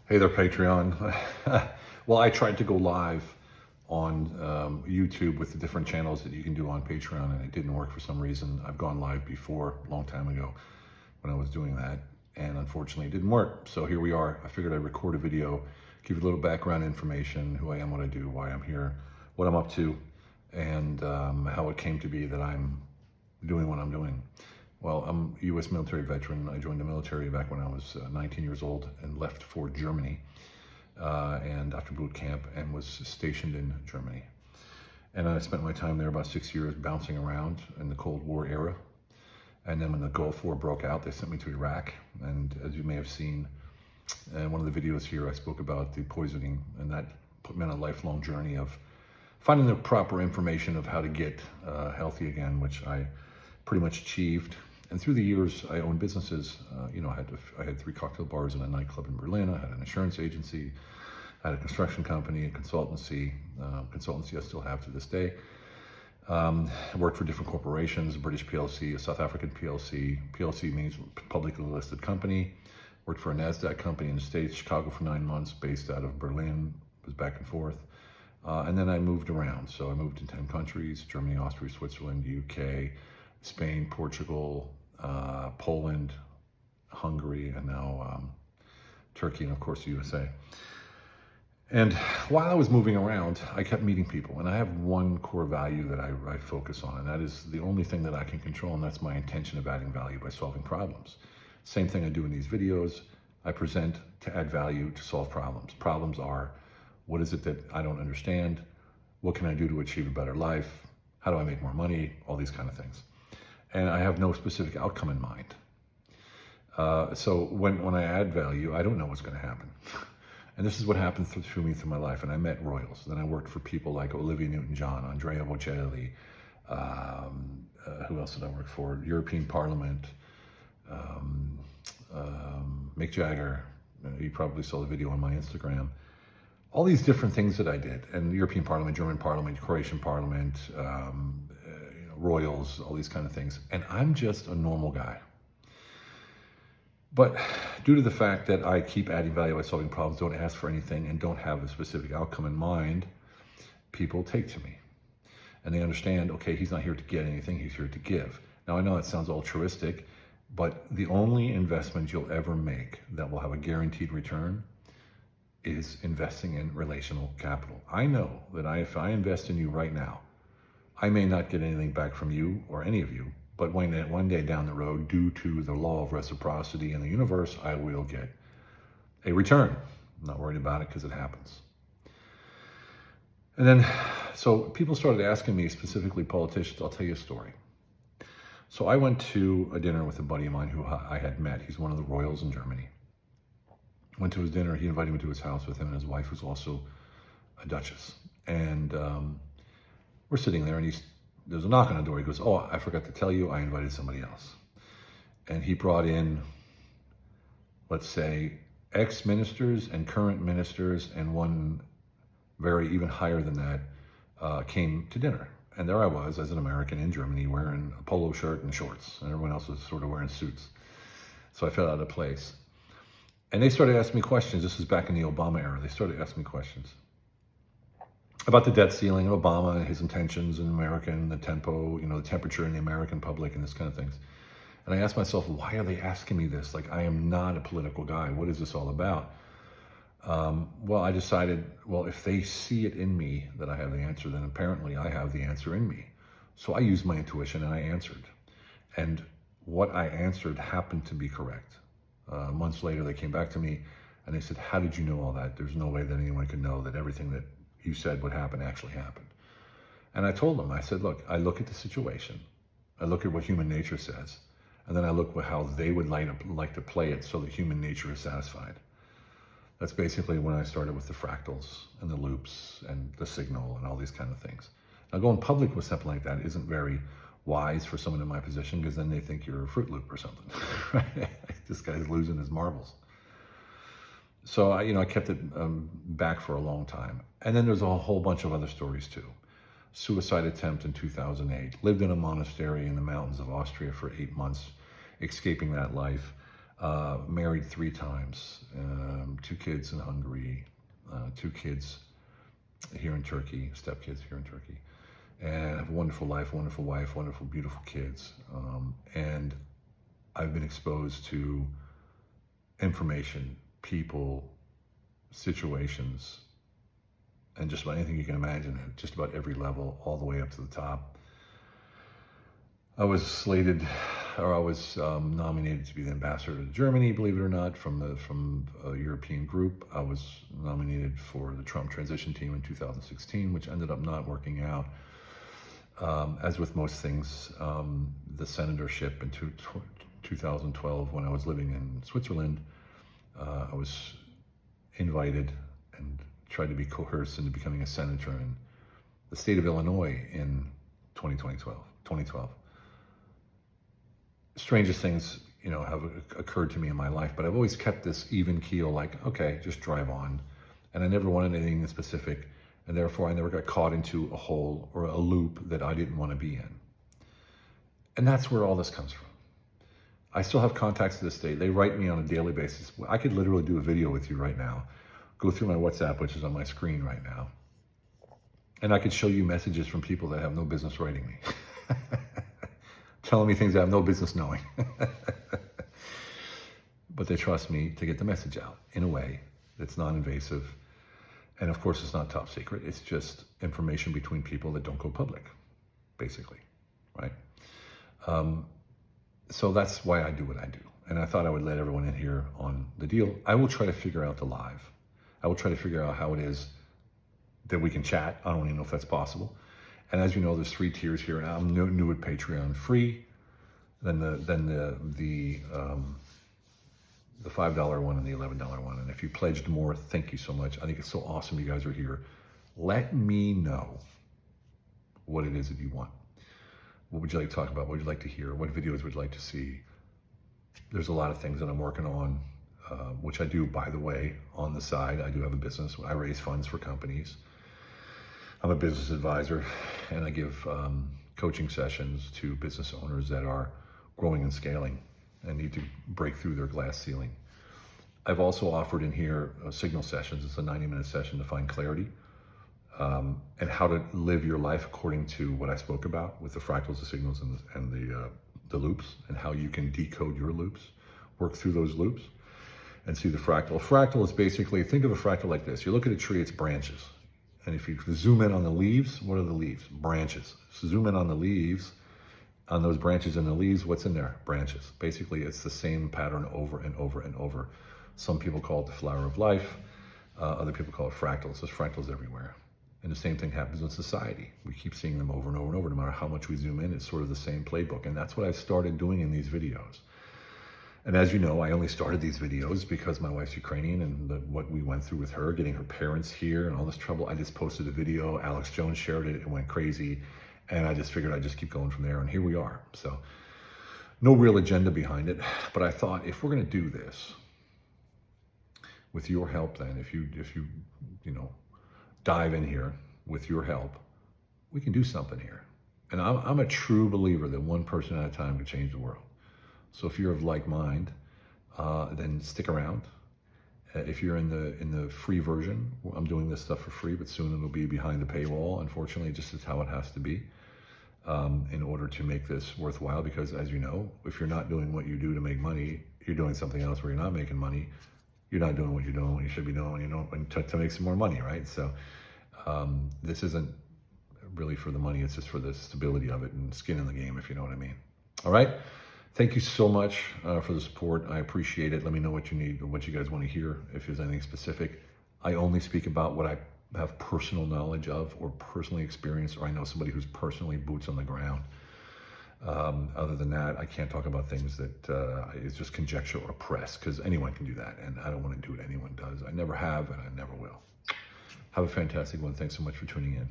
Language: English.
Hey there, Patreon. Well, I tried to go live on YouTube with the different channels that you can do on Patreon, and it didn't work for some reason. I've gone live before, a long time ago, when I was doing that, and unfortunately it didn't work. So here we are. I figured I'd record a video, give you a little background information, who I am, what I do, why I'm here, what I'm up to, and how it came to be that I'm doing what I'm doing. Well, I'm a U.S. military veteran. I joined the military back when I was 19 years old and left for Germany and after boot camp, and was stationed in Germany. And I spent my time there about 6 years bouncing around in the Cold War era. And then when the Gulf War broke out, they sent me to Iraq. And as you may have seen in one of the videos here, I spoke about the poisoning, and that put me on a lifelong journey of finding the proper information of how to get healthy again, which I pretty much achieved. And through the years, I owned businesses. I had 3 cocktail bars and a nightclub in Berlin. I had an insurance agency. I had a construction company, a consultancy. Consultancy I still have to this day. I worked for different corporations, a British PLC, a South African PLC. PLC means publicly listed company. Worked for a NASDAQ company in the States, Chicago for 9 months, based out of Berlin, was back and forth. And then I moved around. So I moved in 10 countries: Germany, Austria, Switzerland, UK, Spain, Portugal, Poland, Hungary, and now Turkey, and of course the USA. And while I was moving around, I kept meeting people, and I have one core value that I focus on, and that is the only thing that I can control, and that's my intention of adding value by solving problems. Same thing I do in these videos. I present to add value, to solve problems. Problems are, what is it that I don't understand? What can I do to achieve a better life? How do I make more money? All these kind of things. And I have no specific outcome in mind. So when I add value, I don't know what's going to happen. And this is what happened through my life. And I met royals. Then I worked for people like Olivia Newton-John, Andrea Bocelli. Who else did I work for? European Parliament. Mick Jagger. You probably saw the video on my Instagram. All these different things that I did. And the European Parliament, German Parliament, Croatian Parliament, royals, all these kind of things. And I'm just a normal guy. But due to the fact that I keep adding value by solving problems, don't ask for anything, and don't have a specific outcome in mind, people take to me. And they understand, okay, he's not here to get anything, he's here to give. Now, I know that sounds altruistic, but the only investment you'll ever make that will have a guaranteed return is investing in relational capital. I know that if I invest in you right now, I may not get anything back from you or any of you, but one day down the road, due to the law of reciprocity in the universe, I will get a return. I'm not worried about it because it happens. And then, so people started asking me, specifically politicians. I'll tell you a story. So I went to a dinner with a buddy of mine who I had met. He's one of the royals in Germany. Went to his dinner. He invited me to his house with him and his wife, who's also a duchess. And we're sitting there, and there's a knock on the door. He goes, "Oh, I forgot to tell you, I invited somebody else." And he brought in, let's say, ex-ministers and current ministers, and one very even higher than that came to dinner. And there I was, as an American in Germany, wearing a polo shirt and shorts, and everyone else was sort of wearing suits. So I felt out of place. And they started asking me questions. This was back in the Obama era. They started asking me questions about the debt ceiling, Obama and his intentions in America, and the tempo, the temperature in the American public, and this kind of things. And I asked myself, why are they asking me this? Like, I am not a political guy. What is this all about? Well, I decided, well, if they see it in me that I have the answer, then apparently I have the answer in me. So I used my intuition and I answered. And what I answered happened to be correct. Months later, they came back to me and they said, "How did you know all that? There's no way that anyone could know that everything that you said would happen actually happened." And I told them, I said, look, I look at the situation, I look at what human nature says, and then I look at how they would like to play it so that human nature is satisfied. That's basically when I started with the fractals and the loops and the signal and all these kind of things. Now, going public with something like that isn't very wise for someone in my position, because then they think you're a Fruit Loop or something. This guy's losing his marbles. So I kept it back for a long time. And then there's a whole bunch of other stories too. Suicide attempt in 2008. Lived in a monastery in the mountains of Austria for 8 months, escaping that life. Married 3 times, 2 kids in Hungary, 2 kids here in Turkey, stepkids here in Turkey, and I have a wonderful life, wonderful wife, wonderful, beautiful kids. And I've been exposed to information, people, situations, and just about anything you can imagine at just about every level, all the way up to the top. I was nominated to be the ambassador to Germany, believe it or not, from a European group. I was nominated for the Trump transition team in 2016, which ended up not working out. As with most things, the senatorship in 2012, when I was living in Switzerland, I was invited and tried to be coerced into becoming a senator in the state of Illinois in 2012. Strangest things, have occurred to me in my life, but I've always kept this even keel, like, okay, just drive on. And I never wanted anything specific, and therefore I never got caught into a hole or a loop that I didn't want to be in. And that's where all this comes from. I still have contacts to this day. They write me on a daily basis. I could literally do a video with you right now, go through my WhatsApp, which is on my screen right now, and I could show you messages from people that have no business writing me. Telling me things I have no business knowing. But they trust me to get the message out in a way that's non-invasive. And of course, it's not top secret. It's just information between people that don't go public, basically, right? So that's why I do what I do. And I thought I would let everyone in here on the deal. I will try to figure out the live. I will try to figure out how it is that we can chat. I don't even know if that's possible. And as you know, there's 3 tiers here, and I'm new at Patreon: free, then the $5 one and the $11 one. And if you pledged more, thank you so much. I think it's so awesome you guys are here. Let me know what it is that you want. What would you like to talk about? What would you like to hear? What videos would you like to see? There's a lot of things that I'm working on, which I do, by the way, on the side. I do have a business. I raise funds for companies. I'm a business advisor, and I give coaching sessions to business owners that are growing and scaling and need to break through their glass ceiling. I've also offered in here signal sessions. It's a 90-minute session to find clarity and how to live your life according to what I spoke about with the fractals, the signals, and the loops, and how you can decode your loops, work through those loops, and see the fractal. A fractal is basically, think of a fractal like this. You look at a tree, it's branches. And if you zoom in on the leaves, what are the leaves? Branches. So zoom in on the leaves, on those branches and the leaves, what's in there? Branches. Basically, it's the same pattern over and over and over. Some people call it the flower of life. Other people call it fractals. There's fractals everywhere. And the same thing happens in society. We keep seeing them over and over and over. No matter how much we zoom in, it's sort of the same playbook. And that's what I've started doing in these videos. And as you know, I only started these videos because my wife's Ukrainian, and what we went through with her, getting her parents here and all this trouble. I just posted a video. Alex Jones shared it. It went crazy. And I just figured I'd just keep going from there. And here we are. So no real agenda behind it. But I thought, if we're going to do this with your help, then if you dive in here with your help, we can do something here. And I'm a true believer that one person at a time can change the world. So if you're of like mind, then stick around. If you're in the free version, I'm doing this stuff for free, but soon it'll be behind the paywall. Unfortunately, just is how it has to be in order to make this worthwhile. Because as you know, if you're not doing what you do to make money, you're doing something else where you're not making money. You're not doing what you're doing, what you should be doing, to make some more money, right? So this isn't really for the money. It's just for the stability of it and skin in the game, if you know what I mean. All right. Thank you so much for the support. I appreciate it. Let me know what you need or what you guys want to hear. If there's anything specific, I only speak about what I have personal knowledge of or personally experienced, or I know somebody who's personally boots on the ground. Other than that, I can't talk about things that is just conjecture or press, because anyone can do that, and I don't want to do what anyone does. I never have, and I never will. Have a fantastic one. Thanks so much for tuning in.